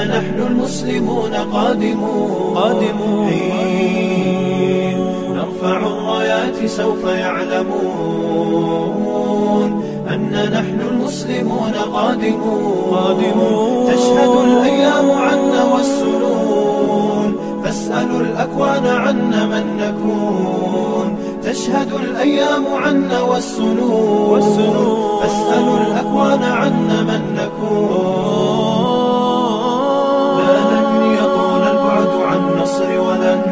أننا نحن المسلمون قادمون حين نرفع الرايات سوف يعلمون أن نحن المسلمون قادمون تشهد الأيام عنا والسنون فاسألوا الأكوان عنا من نكون تشهد الأيام عنا والسنون فاسألوا الأكوان عنا من نكون لن يطول البعد عن نصر ولن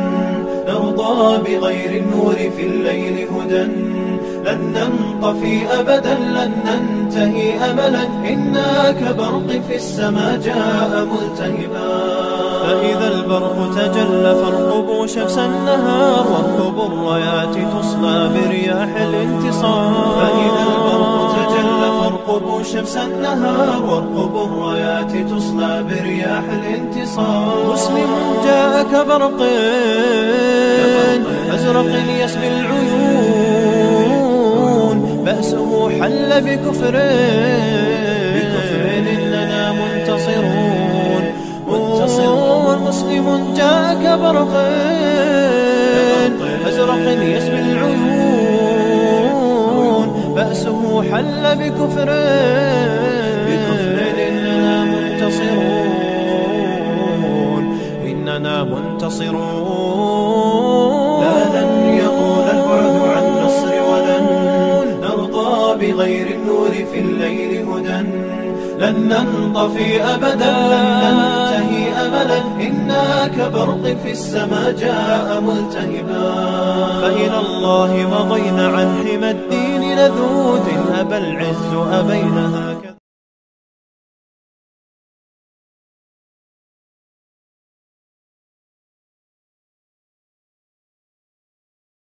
نرضى بغير النور في الليل هدى لن ننطفي أبدا لن ننتهي أملا إنا كبرق في السماء جاء ملتهبا فإذا البرق تجلى فارقبوا شمس النهار واركبوا الرايات تصلى برياح الانتصار فإذا البرق تجلى فارقبوا شمس النهار واركبوا الرايات تصلى برياح الانتصار مسلم جاء كبرق أزرق يسبي العيون بأسه حل بكفر إننا منتصرون مسلم جاء كبرق أزرق يسبي العيون بأسه حل بكفر إننا منتصرون لن يطول البعد عن نصر ولن نرضى بغير النور في الليل هدى لن ننطفي أبدا لن ننتهي أملا إنا كبرق في السماء جاء ملتهبا فإلى الله مضينا عن حمى الدين لذوذ أبى العز أبينها